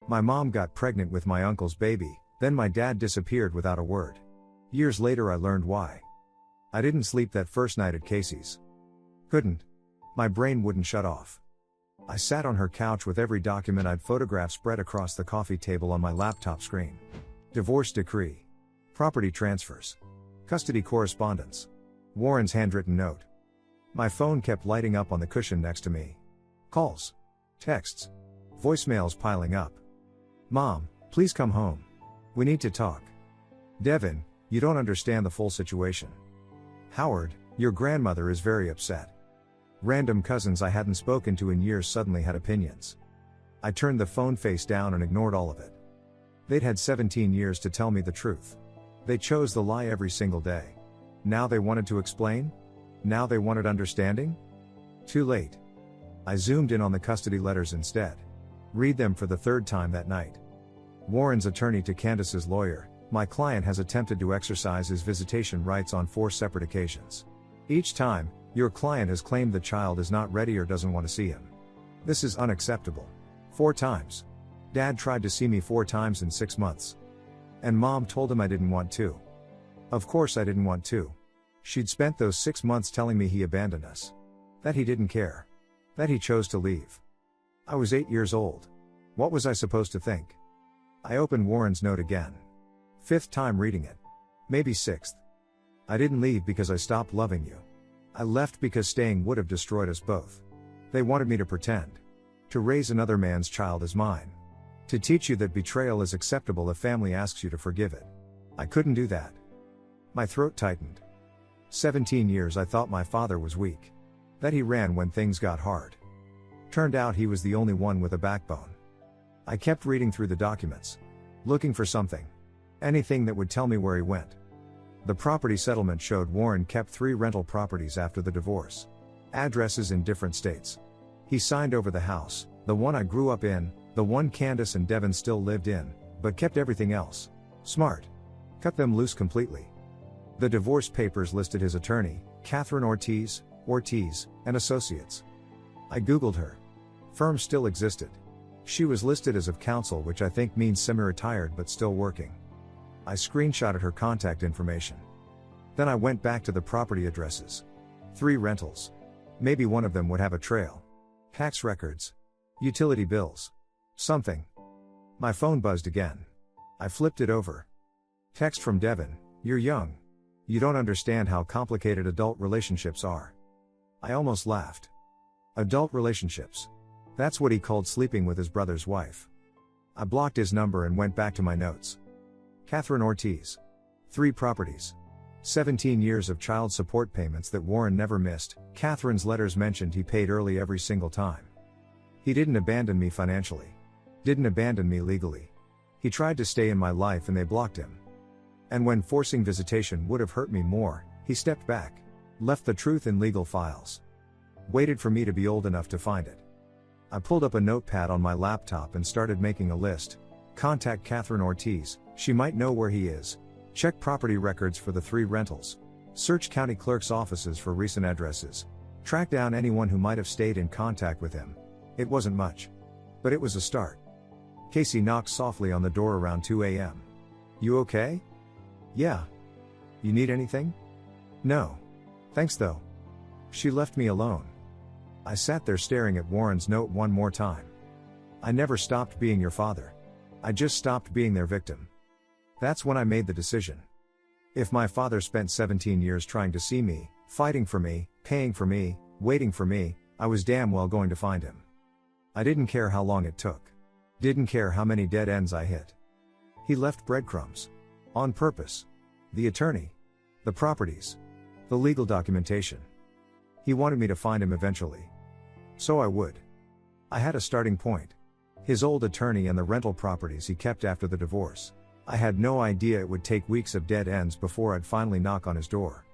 My mom got pregnant with my uncle's baby, then my dad disappeared without a word. Years later I learned why. I didn't sleep that first night at Casey's. Couldn't. My brain wouldn't shut off. I sat on her couch with every document I'd photographed spread across the coffee table on my laptop screen. Divorce decree. Property transfers. Custody correspondence. Warren's handwritten note. My phone kept lighting up on the cushion next to me. Calls. Texts. Voicemails piling up. Mom, please come home. We need to talk. Devin, you don't understand the full situation. Howard, your grandmother is very upset. Random cousins I hadn't spoken to in years suddenly had opinions. I turned the phone face down and ignored all of it. They'd had 17 years to tell me the truth. They chose the lie every single day. Now they wanted to explain? Now they wanted understanding? Too late. I zoomed in on the custody letters instead. Read them for the third time that night. Warren's attorney to Candace's lawyer, my client has attempted to exercise his visitation rights on 4 separate occasions. Each time, your client has claimed the child is not ready or doesn't want to see him. This is unacceptable. 4 times. Dad tried to see me 4 times in 6 months. And Mom told him I didn't want to. Of course I didn't want to. She'd spent those 6 months telling me he abandoned us. That he didn't care. That he chose to leave. I was 8 years old. What was I supposed to think? I opened Warren's note again. 5th time reading it. Maybe 6th. I didn't leave because I stopped loving you. I left because staying would have destroyed us both. They wanted me to pretend. To raise another man's child as mine. To teach you that betrayal is acceptable if family asks you to forgive it. I couldn't do that. My throat tightened. 17 years I thought my father was weak. That he ran when things got hard. Turned out he was the only one with a backbone. I kept reading through the documents. Looking for something. Anything that would tell me where he went. The property settlement showed Warren kept 3 rental properties after the divorce. Addresses in different states. He signed over the house, the one I grew up in, the one Candace and Devin still lived in, but kept everything else. Smart. Cut them loose completely. The divorce papers listed his attorney, Catherine Ortiz, and Associates. I googled her. Firm still existed. She was listed as of counsel, which I think means semi-retired but still working. I screenshotted her contact information. Then I went back to the property addresses. 3 rentals. Maybe one of them would have a trail. Tax records. Utility bills. Something. My phone buzzed again. I flipped it over. Text from Devin, you're young. You don't understand how complicated adult relationships are. I almost laughed. Adult relationships. That's what he called sleeping with his brother's wife. I blocked his number and went back to my notes. Catherine Ortiz. 3 properties. 17 years of child support payments that Warren never missed. Catherine's letters mentioned he paid early every single time. He didn't abandon me financially. Didn't abandon me legally. He tried to stay in my life and they blocked him. And when forcing visitation would have hurt me more, he stepped back. Left the truth in legal files. Waited for me to be old enough to find it. I pulled up a notepad on my laptop and started making a list. Contact Catherine Ortiz, she might know where he is. Check property records for the 3 rentals. Search county clerk's offices for recent addresses. Track down anyone who might have stayed in contact with him. It wasn't much. But it was a start. Casey knocked softly on the door around 2 a.m. You okay? Yeah. You need anything? No. Thanks though. She left me alone. I sat there staring at Warren's note one more time. I never stopped being your father. I just stopped being their victim. That's when I made the decision. If my father spent 17 years trying to see me, fighting for me, paying for me, waiting for me, I was damn well going to find him. I didn't care how long it took. Didn't care how many dead ends I hit. He left breadcrumbs. On purpose. The attorney. The properties. The legal documentation. He wanted me to find him eventually. So I would. I had a starting point. His old attorney and the rental properties he kept after the divorce. I had no idea it would take weeks of dead ends before I'd finally knock on his door.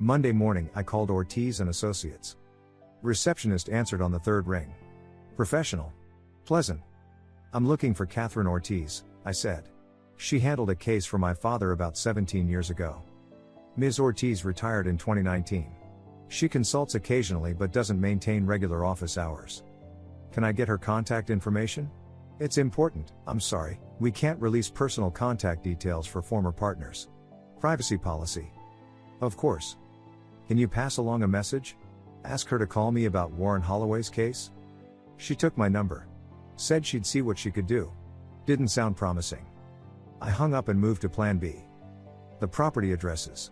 Monday morning I called Ortiz and Associates. Receptionist answered on the 3rd ring. Professional. Pleasant. I'm looking for Catherine Ortiz, I said. She handled a case for my father about 17 years ago. Ms. Ortiz retired in 2019. She consults occasionally but doesn't maintain regular office hours. Can I get her contact information? It's important, I'm sorry, we can't release personal contact details for former partners. Privacy policy. Of course. Can you pass along a message? Ask her to call me about Warren Holloway's case? She took my number. Said she'd see what she could do. Didn't sound promising. I hung up and moved to Plan B. The property addresses.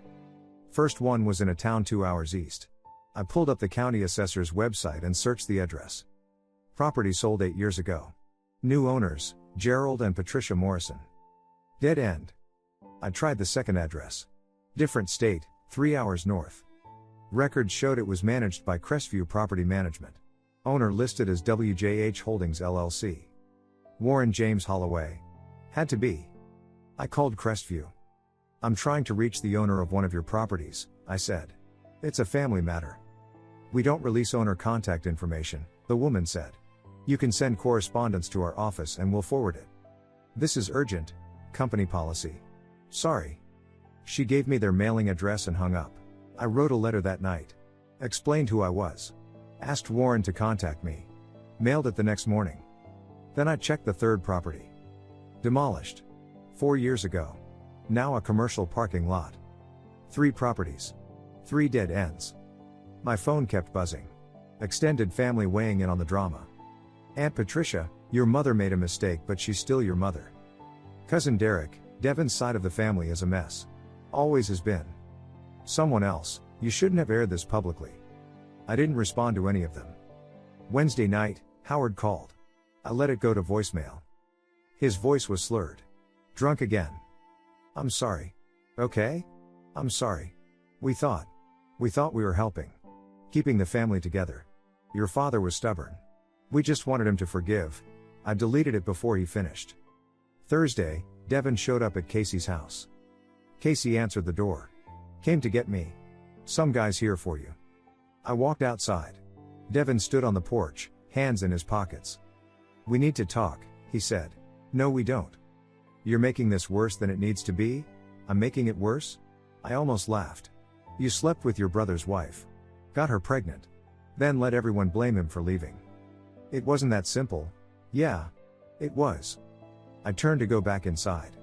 First one was in a town 2 hours east. I pulled up the county assessor's website and searched the address. Property sold 8 years ago. New owners, Gerald and Patricia Morrison. Dead end. I tried the second address. Different state, 3 hours north. Records showed it was managed by Crestview Property Management. Owner listed as WJH Holdings LLC. Warren James Holloway. Had to be. I called Crestview. I'm trying to reach the owner of one of your properties, I said. It's a family matter. We don't release owner contact information, the woman said. You can send correspondence to our office and we'll forward it. This is urgent, company policy. Sorry. She gave me their mailing address and hung up. I wrote a letter that night. Explained who I was. Asked Warren to contact me. Mailed it the next morning. Then I checked the third property. Demolished. 4 years ago. Now a commercial parking lot. 3 properties. 3 dead ends. My phone kept buzzing. Extended family weighing in on the drama. Aunt Patricia, your mother made a mistake but she's still your mother. Cousin Derek, Devin's side of the family is a mess. Always has been. Someone else, you shouldn't have aired this publicly. I didn't respond to any of them. Wednesday night, Howard called. I let it go to voicemail. His voice was slurred. Drunk again. I'm sorry. Okay? I'm sorry. We thought we were helping. Keeping the family together. Your father was stubborn. We just wanted him to forgive. I deleted it before he finished. Thursday, Devin showed up at Casey's house. Casey answered the door. Came to get me. Some guy's here for you. I walked outside. Devin stood on the porch, hands in his pockets. We need to talk, he said. No, we don't. You're making this worse than it needs to be? I'm making it worse? I almost laughed. You slept with your brother's wife. Got her pregnant. Then let everyone blame him for leaving. It wasn't that simple. Yeah. It was. I turned to go back inside.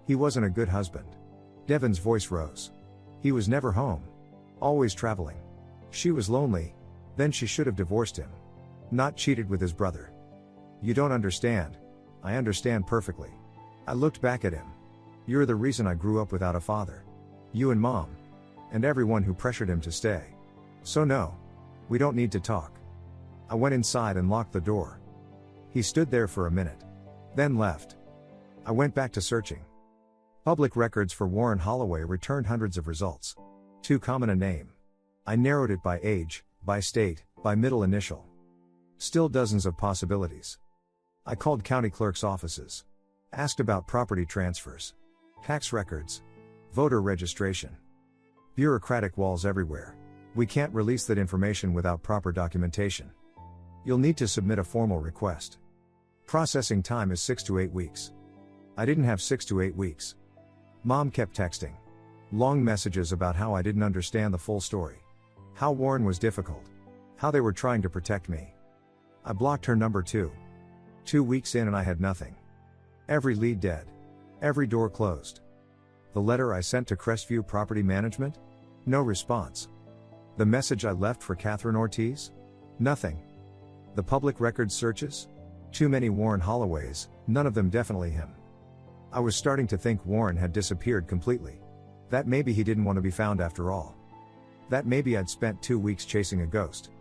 He wasn't a good husband. Devin's voice rose. He was never home. Always traveling. She was lonely. Then she should have divorced him. Not cheated with his brother. You don't understand. I understand perfectly. I looked back at him. You're the reason I grew up without a father. You and Mom. And everyone who pressured him to stay. So no. We don't need to talk. I went inside and locked the door. He stood there for a minute. Then left. I went back to searching. Public records for Warren Holloway returned hundreds of results. Too common a name. I narrowed it by age, by state, by middle initial. Still dozens of possibilities. I called county clerk's offices. Asked about property transfers. Tax records. Voter registration. Bureaucratic walls everywhere. We can't release that information without proper documentation. You'll need to submit a formal request. Processing time is 6 to 8 weeks. I didn't have 6 to 8 weeks. Mom kept texting. Long messages about how I didn't understand the full story. How Warren was difficult. How they were trying to protect me. I blocked her number too. 2 weeks in and I had nothing. Every lead dead. Every door closed. The letter I sent to Crestview Property Management? No response. The message I left for Catherine Ortiz? Nothing. The public records searches? Too many Warren Holloways, none of them definitely him. I was starting to think Warren had disappeared completely. That maybe he didn't want to be found after all. That maybe I'd spent 2 weeks chasing a ghost.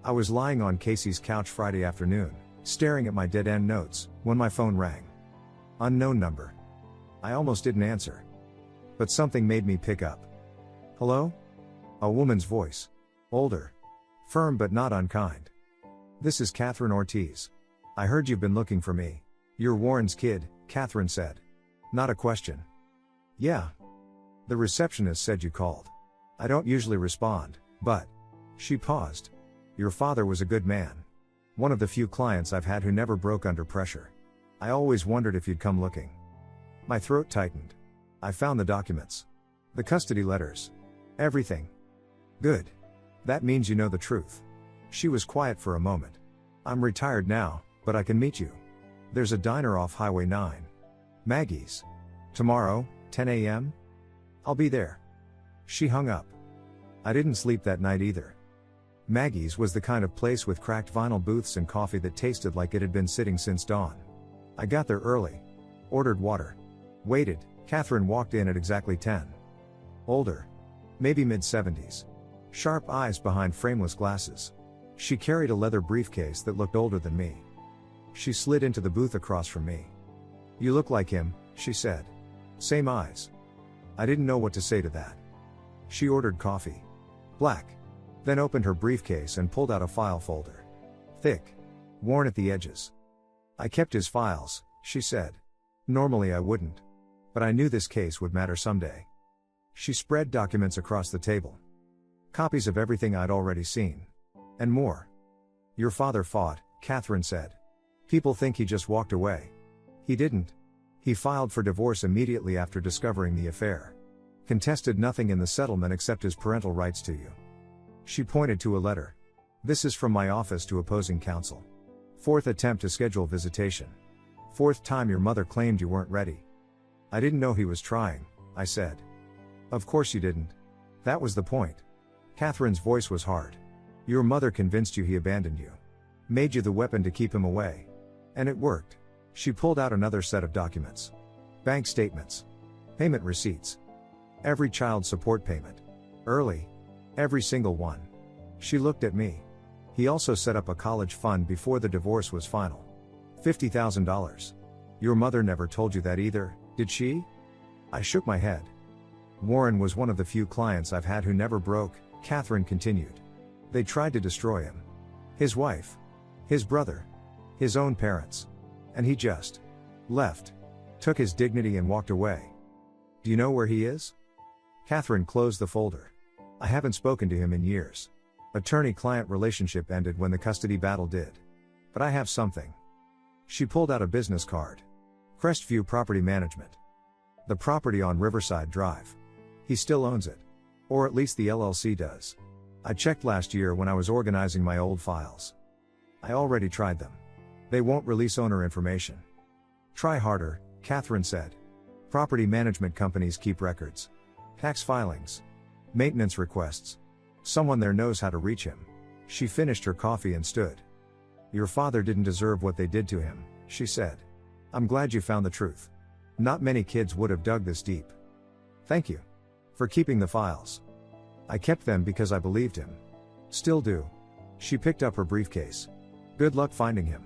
I was lying on Casey's couch Friday afternoon, staring at my dead-end notes, when my phone rang. Unknown number. I almost didn't answer. But something made me pick up. Hello? A woman's voice. Older. Firm but not unkind. This is Catherine Ortiz. I heard you've been looking for me. You're Warren's kid, Catherine said. Not a question. Yeah. The receptionist said you called. I don't usually respond, but... She paused. Your father was a good man. One of the few clients I've had who never broke under pressure. I always wondered if you'd come looking. My throat tightened. I found the documents. The custody letters. Everything. Good. That means you know the truth. She was quiet for a moment. I'm retired now, but I can meet you. There's a diner off Highway 9. Maggie's. Tomorrow, 10 a.m.? I'll be there. She hung up. I didn't sleep that night either. Maggie's was the kind of place with cracked vinyl booths and coffee that tasted like it had been sitting since dawn. I got there early. Ordered water. Waited. Catherine walked in at exactly 10. Older. Maybe mid-70s. Sharp eyes behind frameless glasses. She carried a leather briefcase that looked older than me. She slid into the booth across from me. "You look like him," she said. "Same eyes." I didn't know what to say to that. She ordered coffee. Black. Then opened her briefcase and pulled out a file folder. Thick. Worn at the edges. "I kept his files," she said. Normally I wouldn't. But I knew this case would matter someday. She spread documents across the table. Copies of everything I'd already seen. And more. "Your father fought," Catherine said. "People think he just walked away. He didn't. He filed for divorce immediately after discovering the affair. Contested nothing in the settlement except his parental rights to you." She pointed to a letter. "This is from my office to opposing counsel. 4th attempt to schedule visitation. 4th time your mother claimed you weren't ready." "I didn't know he was trying," I said. "Of course you didn't. That was the point." Catherine's voice was hard. "Your mother convinced you he abandoned you. Made you the weapon to keep him away. And it worked." She pulled out another set of documents. Bank statements. Payment receipts. Every child support payment. Early. Every single one. She looked at me. "He also set up a college fund before the divorce was final. $50,000. Your mother never told you that either, did she?" I shook my head. "Warren was one of the few clients I've had who never broke," Catherine continued. "They tried to destroy him. His wife. His brother. His own parents. And he just left. Took his dignity and walked away. Do you know where he is?" Catherine closed the folder. "I haven't spoken to him in years. Attorney-client relationship ended when the custody battle did. But I have something." She pulled out a business card. Crestview Property Management. The property on Riverside Drive. He still owns it. Or at least the LLC does. I checked last year when I was organizing my old files. I already tried them. They won't release owner information. "Try harder," Catherine said. "Property management companies keep records. Tax filings. Maintenance requests. Someone there knows how to reach him." She finished her coffee and stood. "Your father didn't deserve what they did to him," she said. "I'm glad you found the truth. Not many kids would have dug this deep. Thank you. For keeping the files. I kept them because I believed him. Still do." She picked up her briefcase. "Good luck finding him.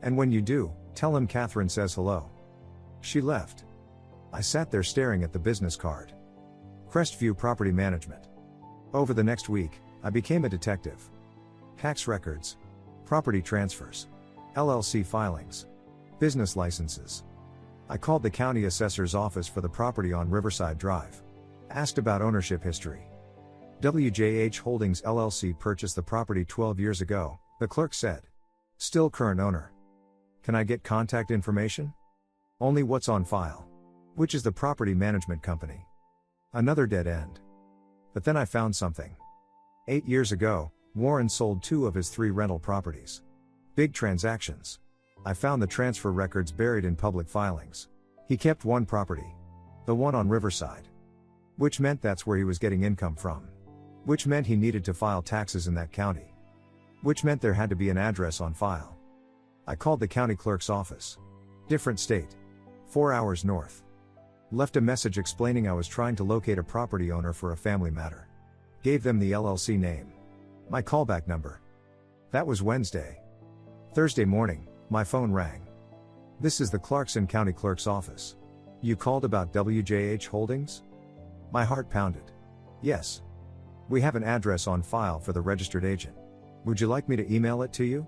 And when you do, tell him Catherine says hello." She left. I sat there staring at the business card. Crestview Property Management. Over the next week, I became a detective. Tax records. Property transfers. LLC filings. Business licenses. I called the county assessor's office for the property on Riverside Drive. Asked about ownership history. "WJH Holdings LLC purchased the property 12 years ago," the clerk said. "Still current owner." "Can I get contact information?" "Only what's on file." "Which is the property management company." Another dead end. But then I found something. 8 years ago, Warren sold 2 of his 3 rental properties. Big transactions. I found the transfer records buried in public filings. He kept one property. The one on Riverside. Which meant that's where he was getting income from. Which meant he needed to file taxes in that county. Which meant there had to be an address on file. I called the county clerk's office. Different state. 4 hours north. Left a message explaining I was trying to locate a property owner for a family matter. Gave them the LLC name. My callback number. That was Wednesday. Thursday morning, my phone rang. "This is the Clarkson County Clerk's office. You called about WJH Holdings?" My heart pounded. "Yes. We have an address on file for the registered agent. Would you like me to email it to you?"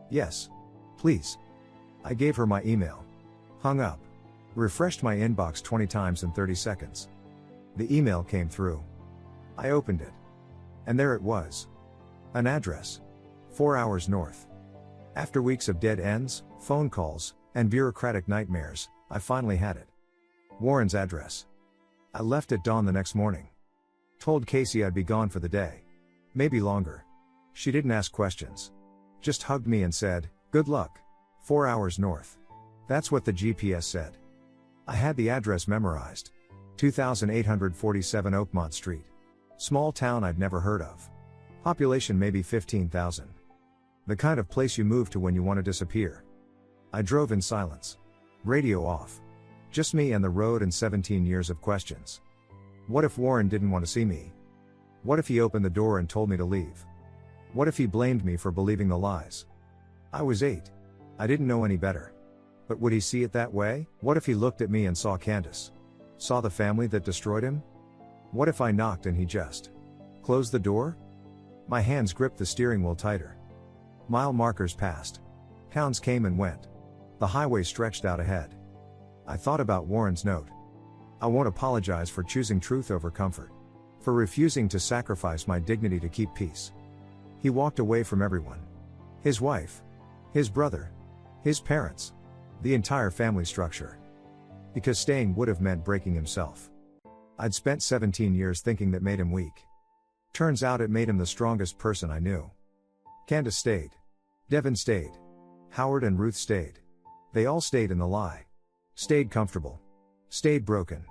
"Yes. Please." I gave her my email. Hung up. Refreshed my inbox 20 times in 30 seconds. The email came through. I opened it. And there it was. An address. 4 hours north. After weeks of dead ends, phone calls, and bureaucratic nightmares, I finally had it. Warren's address. I left at dawn the next morning. Told Casey I'd be gone for the day. Maybe longer. She didn't ask questions. Just hugged me and said, "Good luck. 4 hours north." That's what the GPS said. I had the address memorized. 2847 Oakmont Street. Small town I'd never heard of. Population maybe 15,000. The kind of place you move to when you want to disappear. I drove in silence. Radio off. Just me and the road and 17 years of questions. What if Warren didn't want to see me? What if he opened the door and told me to leave? What if he blamed me for believing the lies? I was 8. I didn't know any better. But would he see it that way? What if he looked at me and saw Candace? Saw the family that destroyed him? What if I knocked and he just closed the door? My hands gripped the steering wheel tighter. Mile markers passed. Towns came and went. The highway stretched out ahead. I thought about Warren's note. I won't apologize for choosing truth over comfort. For refusing to sacrifice my dignity to keep peace. He walked away from everyone. His wife. His brother. His parents. The entire family structure. Because staying would have meant breaking himself. I'd spent 17 years thinking that made him weak. Turns out it made him the strongest person I knew. Candace stayed. Devin stayed. Howard and Ruth stayed. They all stayed in the lie. Stayed comfortable. Stayed broken.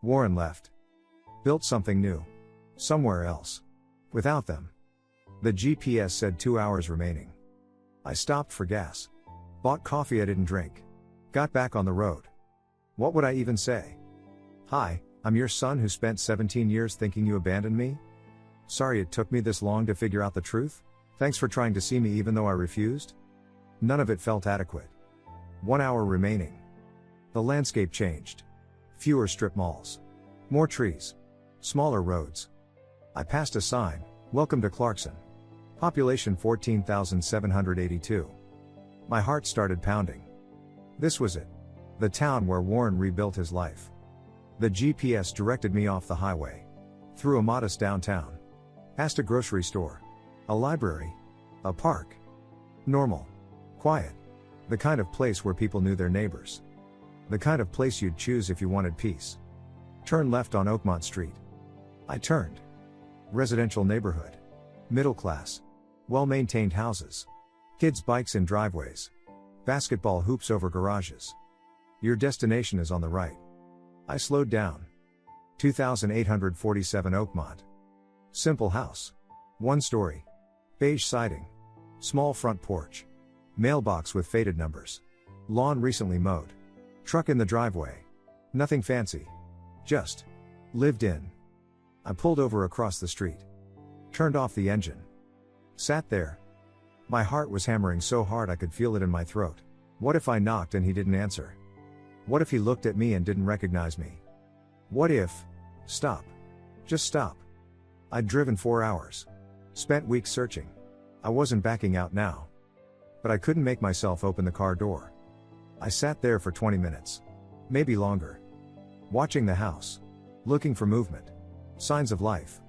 Warren left. Built something new. Somewhere else. Without them. The GPS said 2 hours remaining. I stopped for gas. Bought coffee I didn't drink. Got back on the road. What would I even say? Hi, I'm your son who spent 17 years thinking you abandoned me? Sorry it took me this long to figure out the truth. Thanks for trying to see me even though I refused. None of it felt adequate. 1 hour remaining. The landscape changed. Fewer strip malls. More trees. Smaller roads. I passed a sign, "Welcome to Clarkson." Population 14,782. My heart started pounding. This was it. The town where Warren rebuilt his life. The GPS directed me off the highway. Through a modest downtown. Past a grocery store. A library. A park. Normal. Quiet. The kind of place where people knew their neighbors. The kind of place you'd choose if you wanted peace. Turn left on Oakmont Street. I turned. Residential neighborhood. Middle class. Well-maintained houses. Kids' bikes in driveways. Basketball hoops over garages. Your destination is on the right. I slowed down. 2847 Oakmont. Simple house. 1 story. Beige siding. Small front porch. Mailbox with faded numbers. Lawn recently mowed. Truck in the driveway. Nothing fancy. Just lived in. I pulled over across the street. Turned off the engine. Sat there. My heart was hammering so hard I could feel it in my throat. What if I knocked and he didn't answer? What if he looked at me and didn't recognize me? What if... Stop. Just stop. I'd driven 4 hours. Spent weeks searching. I wasn't backing out now. But I couldn't make myself open the car door. I sat there for 20 minutes. Maybe longer. Watching the house. Looking for movement. Signs of life.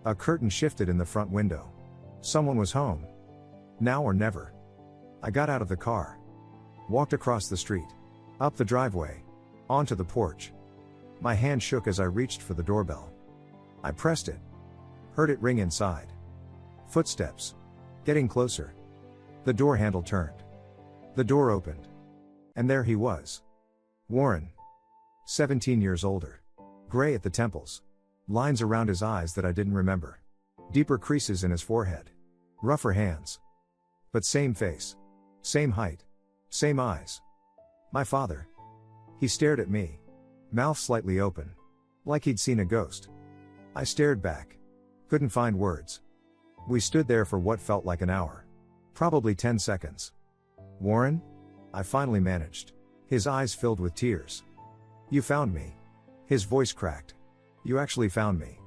A curtain shifted in the front window. Someone was home. Now or never. I got out of the car. Walked across the street. Up the driveway. Onto the porch. My hand shook as I reached for the doorbell. I pressed it. Heard it ring inside. Footsteps. Getting closer. The door handle turned. The door opened. And there he was. Warren. 17 years older. Gray at the temples. Lines around his eyes that I didn't remember. Deeper creases in his forehead. Rougher hands. But same face. Same height. Same eyes. My father. He stared at me. Mouth slightly open. Like he'd seen a ghost. I stared back. Couldn't find words. We stood there for what felt like an hour. Probably 10 seconds. Warren? I finally managed. His eyes filled with tears. You found me. His voice cracked. You actually found me.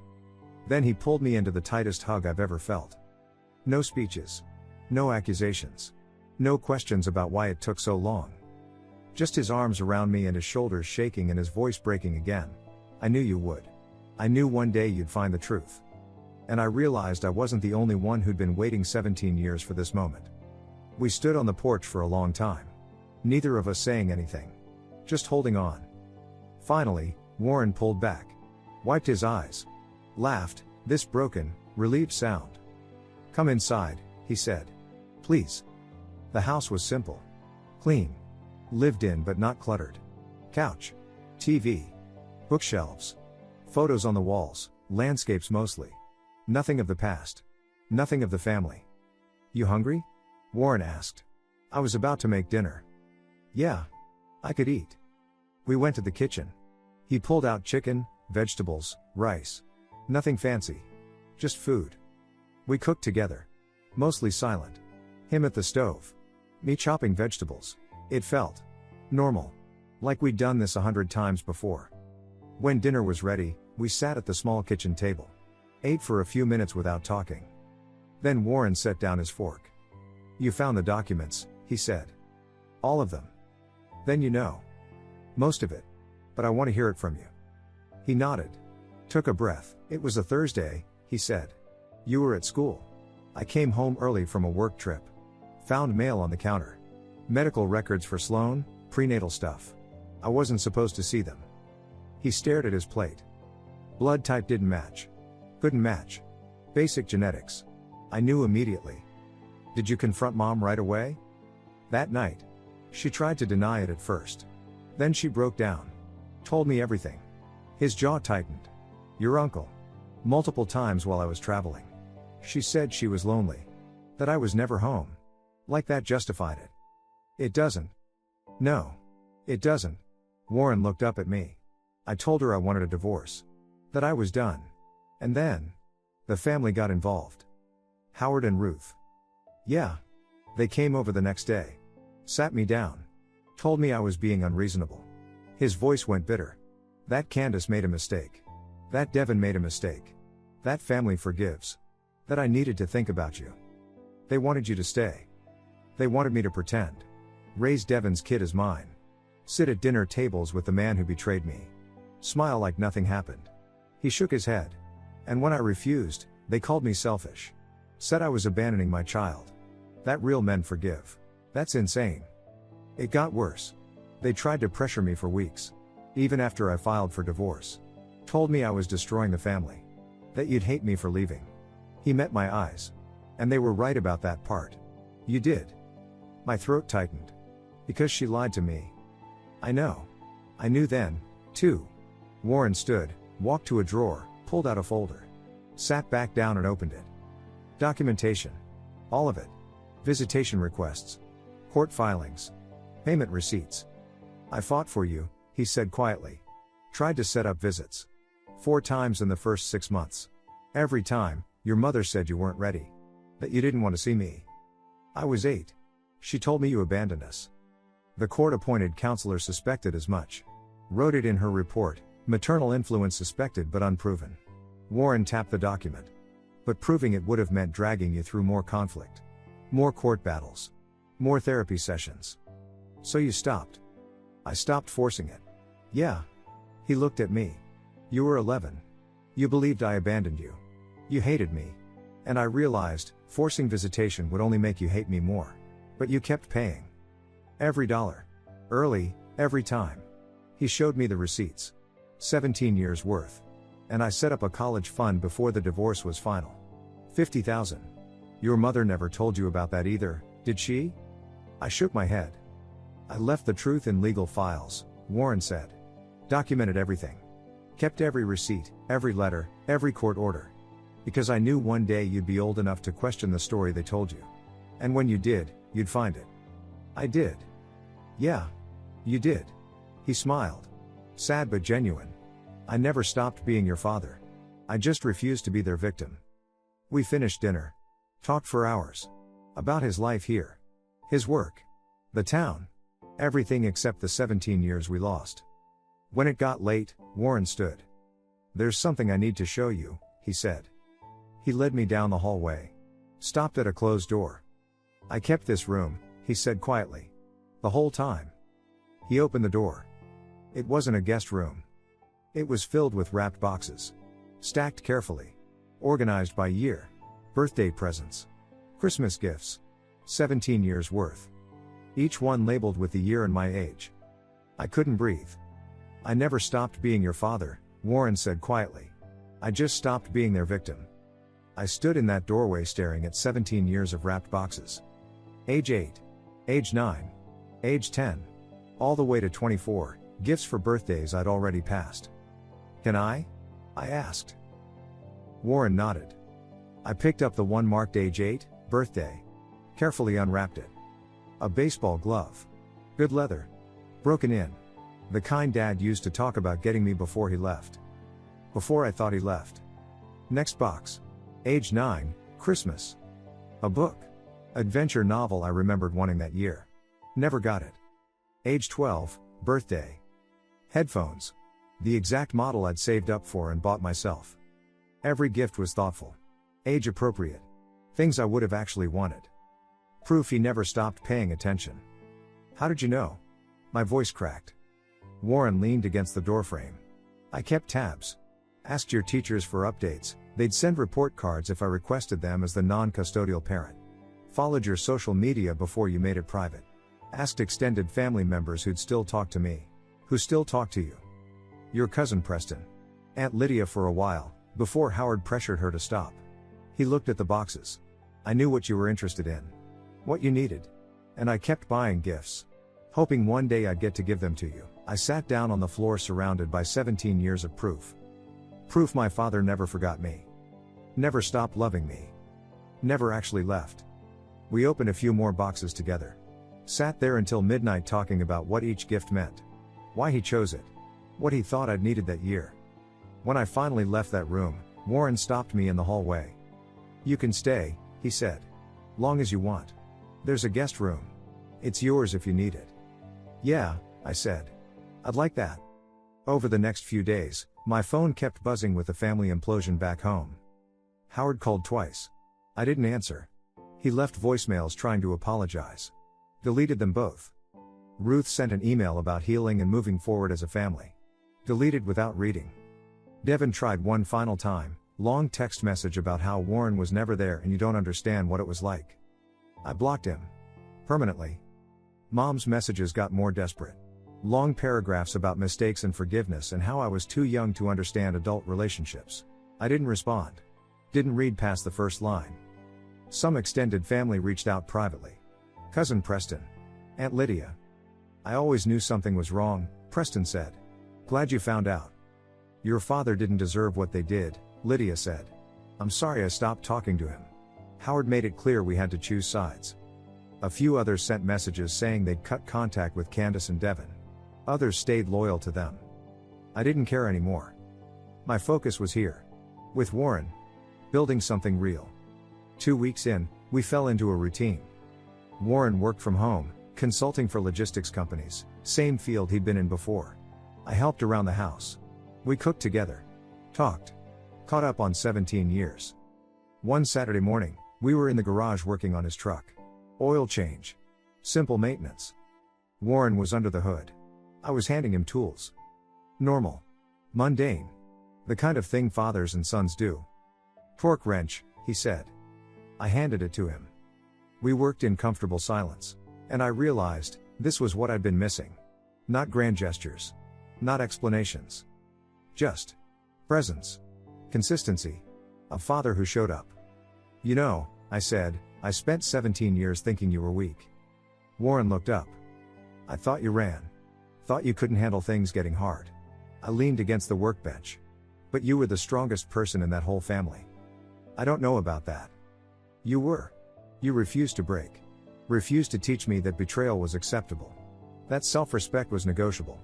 Then he pulled me into the tightest hug I've ever felt. No speeches. No accusations. No questions about why it took so long. Just his arms around me and his shoulders shaking and his voice breaking again. I knew you would. I knew one day you'd find the truth. And I realized I wasn't the only one who'd been waiting 17 years for this moment. We stood on the porch for a long time. Neither of us saying anything. Just holding on. Finally, Warren pulled back. Wiped his eyes. Laughed, this broken, relieved sound. Come inside, he said. Please. The house was simple. Clean. Lived in but not cluttered. Couch. TV. Bookshelves. Photos on the walls, landscapes mostly. Nothing of the past. Nothing of the family. You hungry? Warren asked. I was about to make dinner. Yeah. I could eat. We went to the kitchen. He pulled out chicken, vegetables, rice. Nothing fancy. Just food. We cooked together. Mostly silent. Him at the stove. Me chopping vegetables. It felt normal. Like we'd done this 100 times before. When dinner was ready, we sat at the small kitchen table. Ate for a few minutes without talking. Then Warren set down his fork. You found the documents, he said. All of them. Then you know. Most of it. But I want to hear it from you. He nodded. Took a breath. It was a Thursday, he said. You were at school. I came home early from a work trip. Found mail on the counter. Medical records for Sloan, prenatal stuff. I wasn't supposed to see them. He stared at his plate. Blood type didn't match. Couldn't match. Basic genetics. I knew immediately. Did you confront Mom right away? That night. She tried to deny it at first. Then she broke down. Told me everything. His jaw tightened. Your uncle. Multiple times while I was traveling. She said she was lonely. That I was never home. Like that justified it. It doesn't. No. It doesn't. Warren looked up at me. I told her I wanted a divorce. That I was done. And then. The family got involved. Howard and Ruth. Yeah. They came over the next day. Sat me down. Told me I was being unreasonable. His voice went bitter. That Candace made a mistake. That Devin made a mistake. That family forgives. That I needed to think about you. They wanted you to stay. They wanted me to pretend. Raise Devin's kid as mine. Sit at dinner tables with the man who betrayed me. Smile like nothing happened. He shook his head. And when I refused, they called me selfish. Said I was abandoning my child. That real men forgive. That's insane. It got worse. They tried to pressure me for weeks. Even after I filed for divorce. Told me I was destroying the family. That you'd hate me for leaving. He met my eyes. And they were right about that part. You did. My throat tightened. Because she lied to me. I know. I knew then, too. Warren stood, walked to a drawer, pulled out a folder. Sat back down and opened it. Documentation. All of it. Visitation requests. Court filings. Payment receipts. I fought for you, he said quietly. Tried to set up visits. 4 times in the first 6 months. Every time, your mother said you weren't ready. That you didn't want to see me. I was 8. She told me you abandoned us. The court-appointed counselor suspected as much. Wrote it in her report, maternal influence suspected but unproven. Warren tapped the document. But proving it would have meant dragging you through more conflict. More court battles. More therapy sessions. So you stopped. I stopped forcing it. Yeah. He looked at me. You were 11. You believed I abandoned you. You hated me. And I realized, forcing visitation would only make you hate me more. But you kept paying. Every dollar. Early, every time. He showed me the receipts. 17 years worth. And I set up a college fund before the divorce was final. 50,000. Your mother never told you about that either, did she? I shook my head. I left the truth in legal files, Warren said. Documented everything. Kept every receipt, every letter, every court order. Because I knew one day you'd be old enough to question the story they told you. And when you did, you'd find it. I did. Yeah. You did. He smiled. Sad but genuine. I never stopped being your father. I just refused to be their victim. We finished dinner. Talked for hours. About his life here. His work. The town. Everything except the 17 years we lost. When it got late, Warren stood. There's something I need to show you, he said. He led me down the hallway. Stopped at a closed door. I kept this room, he said quietly. The whole time. He opened the door. It wasn't a guest room. It was filled with wrapped boxes. Stacked carefully. Organized by year. Birthday presents. Christmas gifts. 17 years worth. Each one labeled with the year and my age. I couldn't breathe. I never stopped being your father, Warren said quietly. I just stopped being their victim. I stood in that doorway staring at 17 years of wrapped boxes. Age 8. Age 9. Age 10. All the way to 24, gifts for birthdays I'd already passed. Can I asked. Warren nodded. I picked up the one marked age 8, birthday. Carefully unwrapped it. A baseball glove. Good leather. Broken in. The kind Dad used to talk about getting me before he left. Before I thought he left. Next box. Age 9, Christmas. A book. Adventure novel I remembered wanting that year. Never got it. Age 12, birthday. Headphones. The exact model I'd saved up for and bought myself. Every gift was thoughtful. Age appropriate. Things I would have actually wanted. Proof he never stopped paying attention. How did you know? My voice cracked. Warren leaned against the doorframe. I kept tabs. Asked your teachers for updates, they'd send report cards if I requested them as the non-custodial parent. Followed your social media before you made it private. Asked extended family members who'd still talk to me. Who still talk to you. Your cousin Preston. Aunt Lydia for a while, before Howard pressured her to stop. He looked at the boxes. I knew what you were interested in. What you needed. And I kept buying gifts. Hoping one day I'd get to give them to you. I sat down on the floor surrounded by 17 years of proof. Proof my father never forgot me. Never stopped loving me. Never actually left. We opened a few more boxes together. Sat there until midnight talking about what each gift meant. Why he chose it. What he thought I'd needed that year. When I finally left that room, Warren stopped me in the hallway. You can stay, he said. Long as you want. There's a guest room. It's yours if you need it. Yeah, I said. I'd like that. Over the next few days, my phone kept buzzing with the family implosion back home. Howard called twice. I didn't answer. He left voicemails trying to apologize. Deleted them both. Ruth sent an email about healing and moving forward as a family. Deleted without reading. Devin tried one final time, long text message about how Warren was never there and you don't understand what it was like. I blocked him. Permanently. Mom's messages got more desperate. Long paragraphs about mistakes and forgiveness and how I was too young to understand adult relationships. I didn't respond. Didn't read past the first line. Some extended family reached out privately. Cousin Preston. Aunt Lydia. I always knew something was wrong, Preston said. Glad you found out. Your father didn't deserve what they did, Lydia said. I'm sorry I stopped talking to him. Howard made it clear we had to choose sides. A few others sent messages saying they'd cut contact with Candace and Devin. Others stayed loyal to them. I didn't care anymore. My focus was here. With Warren. Building something real. 2 weeks in, we fell into a routine. Warren worked from home, consulting for logistics companies, same field he'd been in before. I helped around the house. We cooked together. Talked. Caught up on 17 years. One Saturday morning, we were in the garage working on his truck. Oil change. Simple maintenance. Warren was under the hood. I was handing him tools. Normal. Mundane. The kind of thing fathers and sons do. Torque wrench, he said. I handed it to him. We worked in comfortable silence. And I realized, this was what I'd been missing. Not grand gestures. Not explanations. Just presence. Consistency. A father who showed up. You know, I said, I spent 17 years thinking you were weak. Warren looked up. I thought you ran. Thought you couldn't handle things getting hard. I leaned against the workbench. But you were the strongest person in that whole family. I don't know about that. You were. You refused to break. Refused to teach me that betrayal was acceptable. That self-respect was negotiable.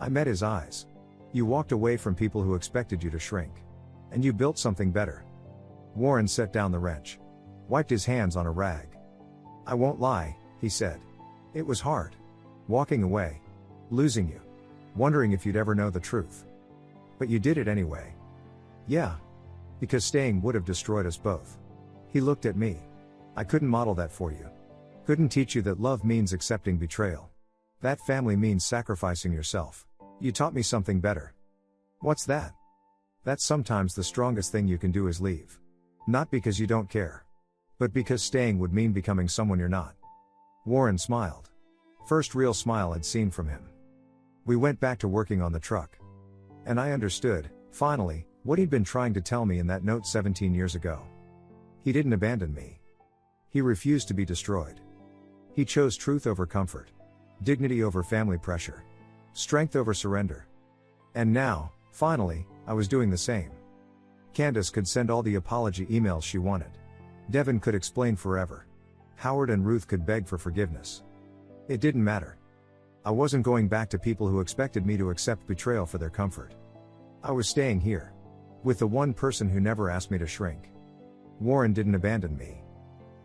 I met his eyes. You walked away from people who expected you to shrink. And you built something better. Warren set down the wrench. Wiped his hands on a rag. I won't lie, he said. It was hard. Walking away. Losing you. Wondering if you'd ever know the truth. But you did it anyway. Yeah. Because staying would have destroyed us both. He looked at me. I couldn't model that for you. Couldn't teach you that love means accepting betrayal. That family means sacrificing yourself. You taught me something better. What's that? That sometimes the strongest thing you can do is leave. Not because you don't care. But because staying would mean becoming someone you're not. Warren smiled. First real smile I'd seen from him. We went back to working on the truck. And I understood, finally, what he'd been trying to tell me in that note 17 years ago. He didn't abandon me. He refused to be destroyed. He chose truth over comfort. Dignity over family pressure. Strength over surrender. And now, finally, I was doing the same. Candace could send all the apology emails she wanted. Devin could explain forever. Howard and Ruth could beg for forgiveness. It didn't matter. I wasn't going back to people who expected me to accept betrayal for their comfort. I was staying here. With the one person who never asked me to shrink. Warren didn't abandon me.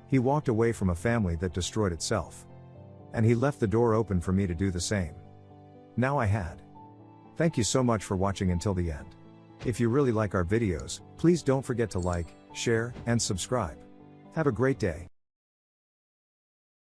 He walked away from a family that destroyed itself. And he left the door open for me to do the same. Now I had. Thank you so much for watching until the end. If you really like our videos, please don't forget to like, share, and subscribe. Have a great day.